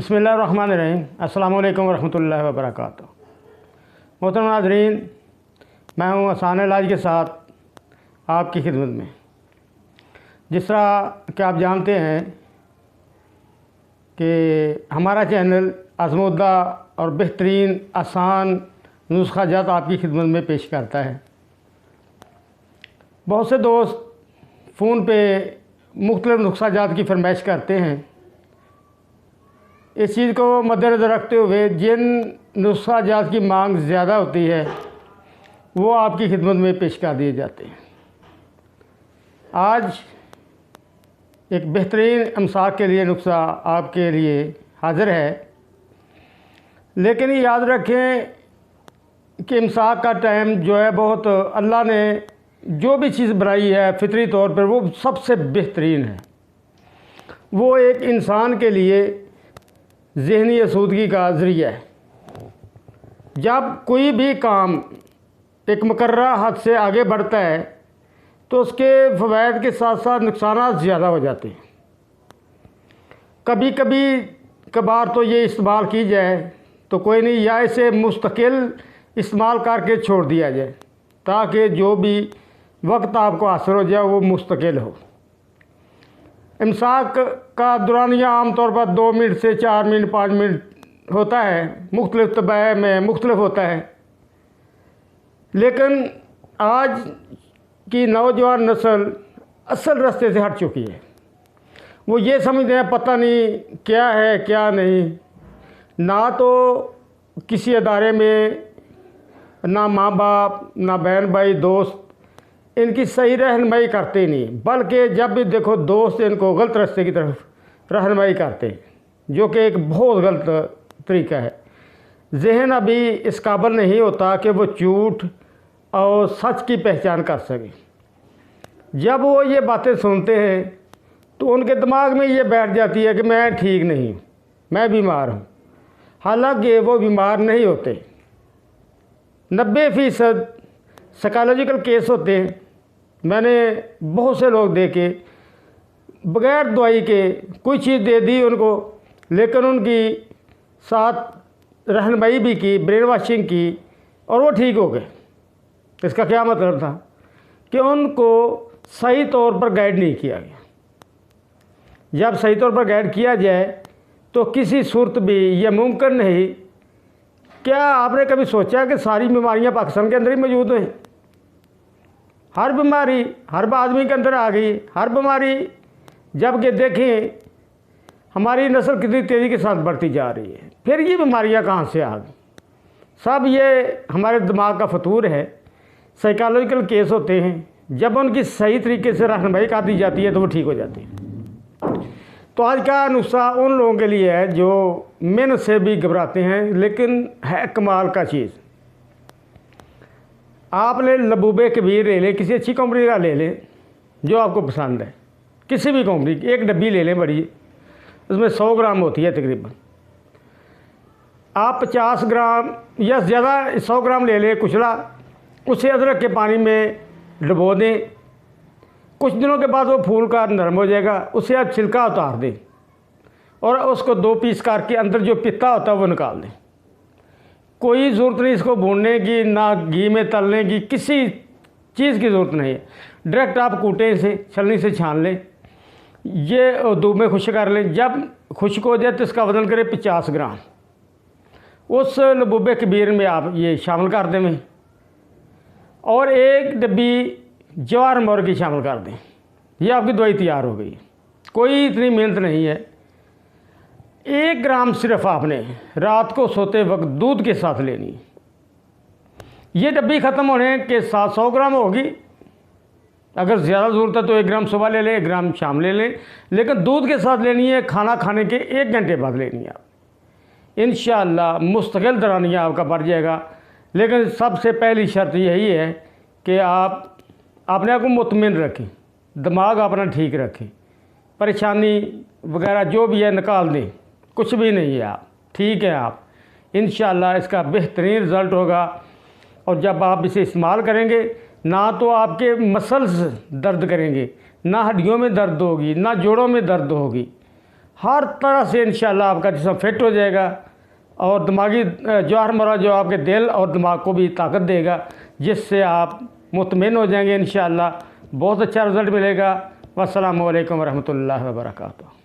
बिस्मिल्लाहिर्रहमानिर्रहीम। अस्सलामु अलैकुम वरहमतुल्लाहि वबरकातुहू। मोहतरम नाज़रीन, मैं हूँ आसान इलाज के साथ आपकी खिदमत में। जिस तरह कि आप जानते हैं कि हमारा चैनल आज़मूदा और बेहतरीन आसान नुस्खा जात आपकी खिदमत में पेश करता है। बहुत से दोस्त फ़ोन पे मुख्तलिफ़ नुस्खा जात की फरमाइश करते हैं। इस चीज़ को मद्देनज़र रखते हुए जिन नुस्खा जात की मांग ज़्यादा होती है वो आपकी खिदमत में पेश कर दिए जाते हैं। आज एक बेहतरीन इमसाक के लिए नुस्खा आपके लिए हाज़िर है, लेकिन याद रखें कि इमसाक का टाइम जो है बहुत अल्लाह ने जो भी चीज़ बनाई है फितरी तौर पर वो सबसे बेहतरीन है। वो एक इंसान के लिए ज़हनी आसूदगी का ज़रिया है। जब कोई भी काम एक मुकर्रर हद से आगे बढ़ता है तो उसके फ़वाइद के साथ साथ नुकसान ज़्यादा हो जाते हैं। कभी कभी कभार तो ये इस्तेमाल की जाए तो कोई नहीं, या इसे मुस्तकिल इस्तेमाल करके छोड़ दिया जाए ताकि जो भी वक्त आपको हासिल हो जाए वो मुस्तकिल हो। इमसाक का दुरानिया आम तौर पर 2 मिनट से 4 मिनट 5 मिनट होता है, मुख्तलिफ़ तबाह में मुख्तलिफ होता है। लेकिन आज की नौजवान नस्ल असल रास्ते से हट चुकी है। वो ये समझते हैं पता नहीं क्या है क्या नहीं, ना तो किसी अदारे में ना माँ बाप ना बहन भाई दोस्त इनकी सही रहनुमाई करते नहीं, बल्कि जब भी देखो दोस्त इनको गलत रास्ते की तरफ रहनुमाई करते हैं, जो कि एक बहुत गलत तरीका है। जहन अभी इस काबिल नहीं होता कि वो झूठ और सच की पहचान कर सके। जब वो ये बातें सुनते हैं तो उनके दिमाग में ये बैठ जाती है कि मैं ठीक नहीं, मैं बीमार हूँ। हालांकि वो बीमार नहीं होते। 90% साइकोलॉजिकल केस होते हैं। मैंने बहुत से लोग देखे बग़ैर दवाई के कोई चीज़ दे दी उनको, लेकिन उनकी साथ रहनुमाई भी की, ब्रेन वॉशिंग की और वो ठीक हो गए। इसका क्या मतलब था कि उनको सही तौर पर गाइड नहीं किया गया। जब सही तौर पर गाइड किया जाए तो किसी सूरत भी यह मुमकिन नहीं। क्या आपने कभी सोचा कि सारी बीमारियां पाकिस्तान के अंदर ही मौजूद हैं? हर बीमारी हर आदमी के अंदर आ गई, हर बीमारी। जबकि देखें हमारी नस्ल कितनी तेज़ी के साथ बढ़ती जा रही है, फिर ये बीमारियां कहाँ से आ गई? सब ये हमारे दिमाग का फतूर है। साइकोलॉजिकल केस होते हैं। जब उनकी सही तरीके से रहनुमाई कर दी जाती है तो वो ठीक हो जाती है। तो आज का नुस्खा उन लोगों के लिए है जो मेहनत से भी घबराते हैं, लेकिन है कमाल का चीज़। आपने लबूबे कबीर ले लें, किसी अच्छी कंपनी का ले लें जो आपको पसंद है, किसी भी कंपनी की एक डब्बी ले लें बड़ी, उसमें 100 ग्राम होती है तकरीबन। आप 50 ग्राम या ज़्यादा 100 ग्राम ले लें कुचला, उसे अदरक के पानी में डुबो दें। कुछ दिनों के बाद वो फूल का नरम हो जाएगा। उसे आप छिलका उतार दें और उसको 2 पीस करके अंदर जो पित्ता होता है वो निकाल दें। कोई ज़रूरत नहीं इसको भूनने की, ना घी में तलने की, किसी चीज़ की ज़रूरत नहीं है। डायरेक्ट आप कूटे से छलनी से छान लें, ये धूप में खुश्क कर लें। जब खुश्क हो जाए तो इसका वज़न करें 50 ग्राम। उस लबूबे कबीर में आप ये शामिल कर दें और एक डब्बी जवार मोर की शामिल कर दें। ये आपकी दवाई तैयार हो गई। कोई इतनी मेहनत नहीं है। 1 ग्राम सिर्फ आपने रात को सोते वक्त दूध के साथ लेनी। ये डब्बी ख़त्म होने के साथ 100 ग्राम होगी। अगर ज़्यादा ज़रूरत है तो 1 ग्राम सुबह ले लें, 1 ग्राम शाम ले लें, लेकिन दूध के साथ लेनी है। खाना खाने के 1 घंटे बाद लेनी है आप। इंशाअल्लाह मुस्तकिल दरानिया आपका बढ़ जाएगा। लेकिन सबसे पहली शर्त यही है कि आप अपने आप को मुतमिन रखें, दिमाग अपना ठीक रखें, परेशानी वगैरह जो भी है निकाल दें। कुछ भी नहीं है, आप ठीक है। आप इंशाअल्लाह इसका बेहतरीन रिज़ल्ट होगा। और जब आप इसे इस्तेमाल करेंगे ना तो आपके मसल्स दर्द करेंगे, ना हड्डियों में दर्द होगी, ना जोड़ों में दर्द होगी। हर तरह से इंशाल्लाह आपका जिस्म फिट हो जाएगा और दिमागी जवाहर मरा जो आपके दिल और दिमाग को भी ताकत देगा, जिससे आप मुतमिन हो जाएंगे इंशाल्लाह। बहुत अच्छा रिज़ल्ट मिलेगा। वस्सलामु अलैकुम वरहमतुल्लाहि वबरकातुहू।